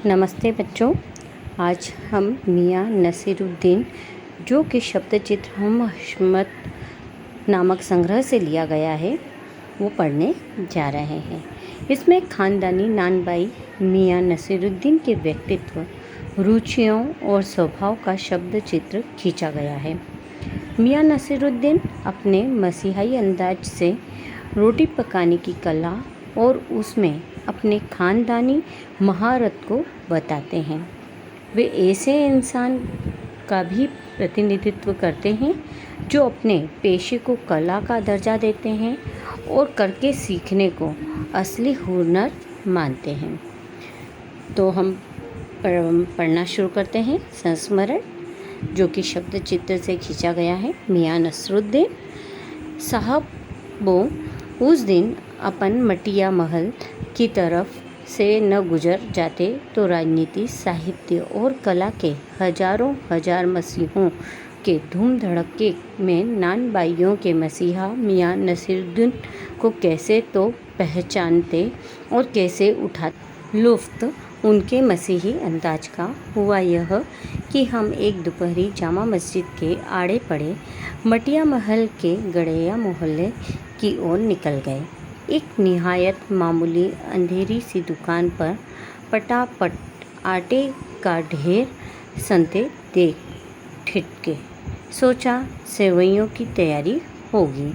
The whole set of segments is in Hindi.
नमस्ते बच्चों। आज हम मियाँ नसीरुद्दीन, जो कि शब्द चित्र हम हशमत नामक संग्रह से लिया गया है, वो पढ़ने जा रहे हैं। इसमें खानदानी नानबाई मियाँ नसीरुद्दीन के व्यक्तित्व, रुचियों और स्वभाव का शब्द चित्र खींचा गया है। मियाँ नसीरुद्दीन अपने मसीहाई अंदाज से रोटी पकाने की कला और उसमें अपने खानदानी महारत को बताते हैं। वे ऐसे इंसान का भी प्रतिनिधित्व करते हैं जो अपने पेशे को कला का दर्जा देते हैं और करके सीखने को असली हुनर मानते हैं। तो हम पढ़ना शुरू करते हैं। संस्मरण, जो कि शब्द चित्र से खींचा गया है। मियाँ नसीरुद्दीन साहब वो उस दिन अपन मटिया महल की तरफ से न गुजर जाते तो राजनीति, साहित्य और कला के हजारों हजार मसीहों के धूम धड़के में नानबाइयों के मसीहा मियाँ नसीरुद्दीन को कैसे तो पहचानते और कैसे उठाते। लुफ्त उनके मसीही अंदाज का हुआ यह कि हम एक दोपहरी जामा मस्जिद के आड़े पड़े मटिया महल के गड़ैया मोहल्ले की ओर निकल गए। एक निहायत मामूली अंधेरी सी दुकान पर पटापट आटे का ढेर सनते देख ठिठके। सोचा सेवइयों की तैयारी होगी,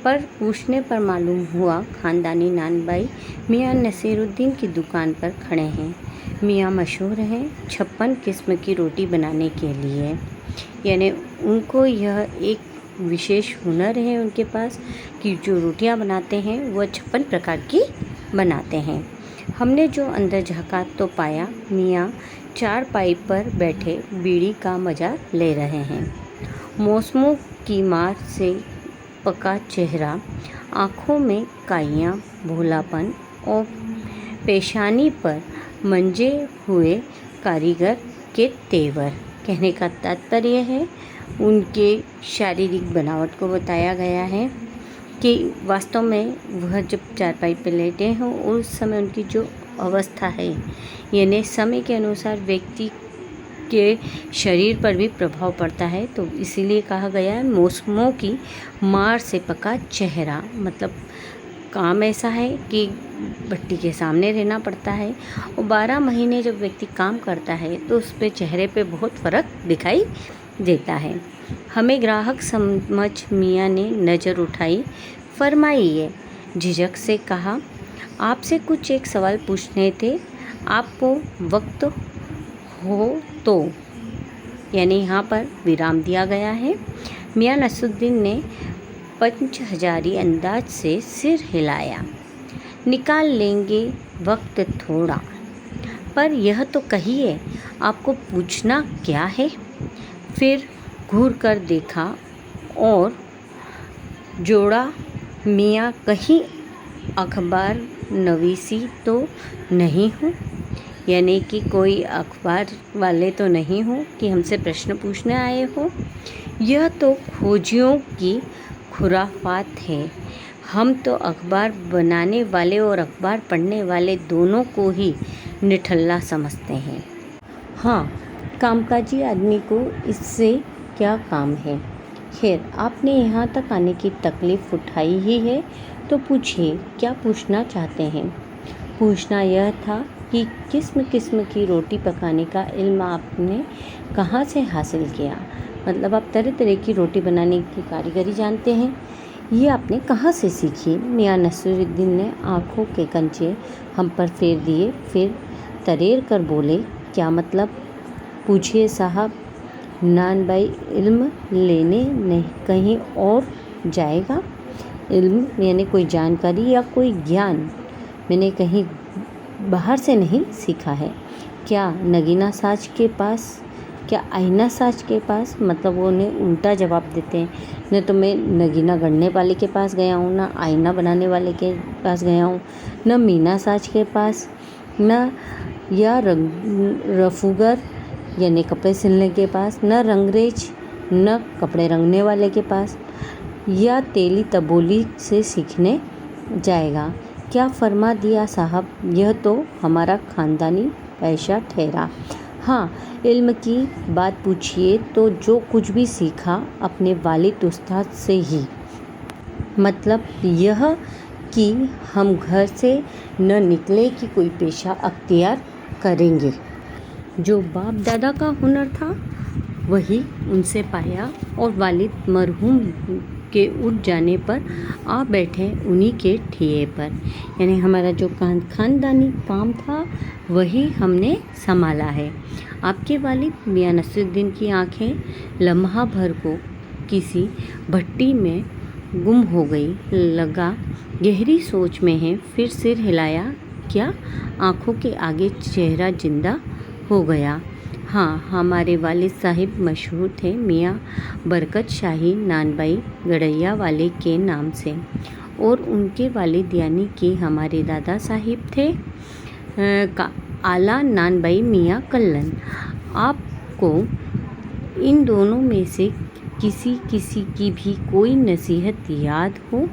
पर पूछने पर मालूम हुआ खानदानी नानबाई मियाँ नसीरुद्दीन की दुकान पर खड़े हैं। मियाँ मशहूर हैं 56 किस्म की रोटी बनाने के लिए, यानी उनको यह एक विशेष हुनर है उनके पास कि जो रोटियां बनाते हैं वह 56 प्रकार की बनाते हैं। हमने जो अंदर झाँका तो पाया मियाँ चारपाई पर बैठे बीड़ी का मज़ा ले रहे हैं। मौसमों की मार से पका चेहरा, आँखों में काइयाँ, भोलापन और पेशानी पर मंजे हुए कारीगर के तेवर। कहने का तात्पर्य है उनके शारीरिक बनावट को बताया गया है कि वास्तव में वह जब चारपाई पर लेटे हों उस समय उनकी जो अवस्था है, यानी समय के अनुसार व्यक्ति के शरीर पर भी प्रभाव पड़ता है। तो इसीलिए कहा गया है मौसमों की मार से पका चेहरा, मतलब काम ऐसा है कि भट्टी के सामने रहना पड़ता है और 12 महीने जब व्यक्ति काम करता है तो उस पे चेहरे पे बहुत फ़र्क दिखाई देता है। हमें ग्राहक समझ मियाँ ने नज़र उठाई, फरमाइए। झिझक से कहा, आपसे कुछ एक सवाल पूछने थे, आपको वक्त हो तो। यानी यहाँ पर विराम दिया गया है। मियाँ नसीरुद्दीन ने पंचहजारी अंदाज से सिर हिलाया। निकाल लेंगे वक्त थोड़ा, पर यह तो कहिए आपको पूछना क्या है। फिर घूर कर देखा और जोड़ा, मियाँ कहीं अखबार नवीसी तो नहीं हो, यानी कि कोई अखबार वाले तो नहीं हो कि हमसे प्रश्न पूछने आए हो। यह तो खोजियों की खुराफात है। हम तो अखबार बनाने वाले और अखबार पढ़ने वाले दोनों को ही निठल्ला समझते हैं। हाँ, कामकाजी आदमी को इससे क्या काम है। खैर, आपने यहाँ तक आने की तकलीफ़ उठाई ही है तो पूछिए क्या पूछना चाहते हैं। पूछना यह था कि किस्म किस्म की रोटी पकाने का इल्म आपने कहाँ से हासिल किया। मतलब आप तरह तरह की रोटी बनाने की कारीगरी जानते हैं, ये आपने कहाँ से सीखी। मियाँ नसीरुद्दीन ने आँखों के कंचे हम पर फेर दिए, फिर तरेर कर बोले, क्या मतलब। पूछिए साहब। नानबाई इल्म लेने नहीं कहीं और जाएगा। इल्म यानी कोई जानकारी या कोई ज्ञान मैंने कहीं बाहर से नहीं सीखा है। क्या नगीना साज के पास, क्या आईना साज के पास। मतलब वो उन्हें उल्टा जवाब देते हैं, न तो मैं नगीना गढ़ने वाले के पास गया हूँ, ना आईना बनाने वाले के पास गया हूँ, न मीना साज के पास, न या रफूगर यानी कपड़े सिलने के पास, न रंगरेज न कपड़े रंगने वाले के पास, या तेली तबोली से सीखने जाएगा। क्या फरमा दिया साहब, यह तो हमारा ख़ानदानी ऐसा ठहरा। हाँ, इल्म की बात पूछिए तो जो कुछ भी सीखा अपने वालिद उस्ताद से ही। मतलब यह कि हम घर से न निकले कि कोई पेशा अख्तियार करेंगे। जो बाप दादा का हुनर था वही उनसे पाया और वालिद मरहूम के उठ जाने पर आ बैठे उन्हीं के ठिये पर। यानी हमारा जो ख़ानदानी काम था वही हमने संभाला है। आपके वालिद मियाँ नसीरुद्दीन की आंखें लम्हा भर को किसी भट्टी में गुम हो गई। लगा गहरी सोच में है, फिर सिर हिलाया। क्या आंखों के आगे चेहरा जिंदा हो गया। हाँ, हमारे वालिद साहिब मशहूर थे मियाँ बरकत शाही नानबाई गड़ैया वाले के नाम से, और उनके वालिद यानी कि हमारे दादा साहिब थे आला नानबाई मियाँ कल्लन। आपको इन दोनों में से किसी किसी की भी कोई नसीहत याद हो?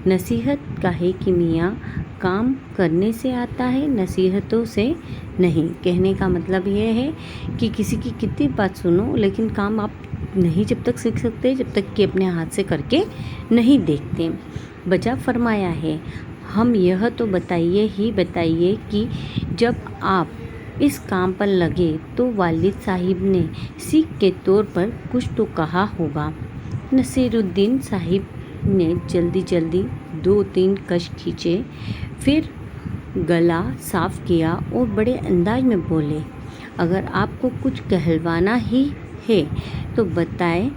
नसीहत काहे कि मियाँ काम करने से आता है, नसीहतों से नहीं। कहने का मतलब यह है कि किसी की कितनी बात सुनो लेकिन काम आप नहीं जब तक सीख सकते जब तक कि अपने हाथ से करके नहीं देखते। बजा फरमाया है, हम यह तो बताइए कि जब आप इस काम पर लगे तो वालिद साहिब ने सीख के तौर पर कुछ तो कहा होगा। नसीरुद्दीन साहिब ने जल्दी 2-3 कश खींचे, फिर गला साफ किया और बड़े अंदाज में बोले, अगर आपको कुछ कहलवाना ही है तो बताएं,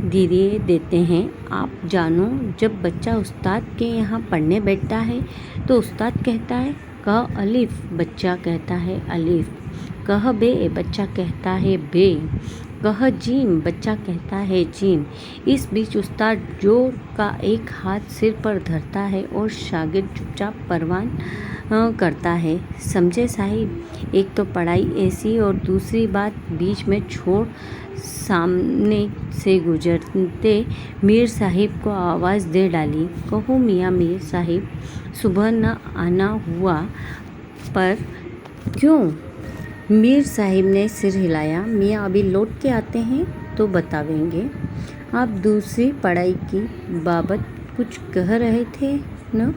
धीरे देते हैं। आप जानो, जब बच्चा उस्ताद के यहाँ पढ़ने बैठता है तो उस्ताद कहता है कह अलिफ, बच्चा कहता है अलिफ। कह बे, बच्चा कहता है बे। कह जीम, बच्चा कहता है जीम। इस बीच उस्ताद जोर का एक हाथ सिर पर धरता है और शागिर्द चुपचाप परवान करता है। समझे साहिब, एक तो पढ़ाई ऐसी और दूसरी बात बीच में छोड़। सामने से गुजरते मीर साहिब को आवाज़ दे डाली, कहो मियाँ मीर साहिब, सुबह न आना हुआ पर क्यों? मीर साहिब ने सिर हिलाया, मियाँ अभी लौट के आते हैं तो बतावेंगे। आप दूसरी पढ़ाई की बाबत कुछ कह रहे थे न?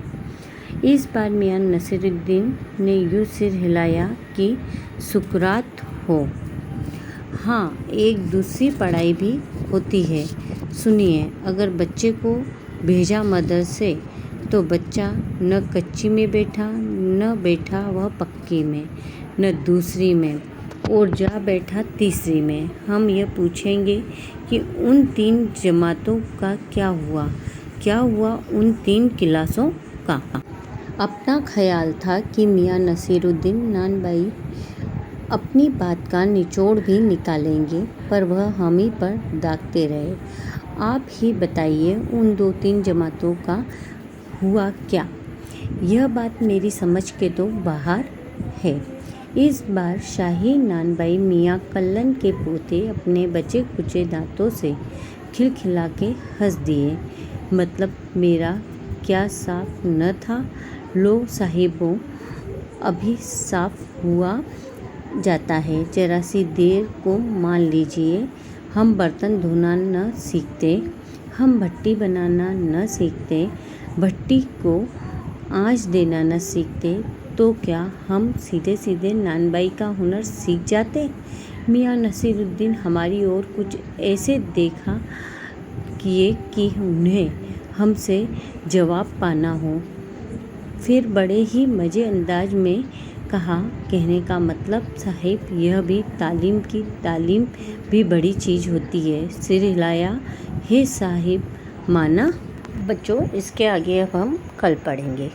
इस बार मियाँ नसीरुद्दीन ने यूँ सिर हिलाया कि सुकरात हो। हाँ, एक दूसरी पढ़ाई भी होती है। सुनिए, अगर बच्चे को भेजा मदरसे तो बच्चा न कच्ची में बैठा न बैठा वह पक्की में, न दूसरी में, और जा बैठा तीसरी में। हम यह पूछेंगे कि उन 3 जमातों का क्या हुआ उन 3 क्लासों का। अपना ख्याल था कि मियाँ नसीरुद्दीन नानबाई अपनी बात का निचोड़ भी निकालेंगे, पर वह हम ही पर दागते रहे। आप ही बताइए, उन 2-3 जमातों का हुआ क्या? यह बात मेरी समझ के तो बाहर है। इस बार शाही नानबाई मियाँ कल्लन के पोते अपने बचे कुचे दांतों से खिलखिला के हंस दिए। मतलब मेरा क्या साफ न था? लो साहिबों, अभी साफ हुआ जाता है, जरा सी देर को मान लीजिए। हम बर्तन धोना न सीखते, हम भट्टी बनाना न सीखते, भट्टी को आँच देना न सीखते, तो क्या हम सीधे नानबाई का हुनर सीख जाते? मियाँ नसीरुद्दीन हमारी ओर कुछ ऐसे देखा किए कि उन्हें हमसे जवाब पाना हो। फिर बड़े ही मज़े अंदाज में कहा, कहने का मतलब साहिब, यह भी तालीम भी बड़ी चीज़ होती है। सिर हिलाया, हे साहिब, माना? बच्चों, इसके आगे अब हम कल पढ़ेंगे।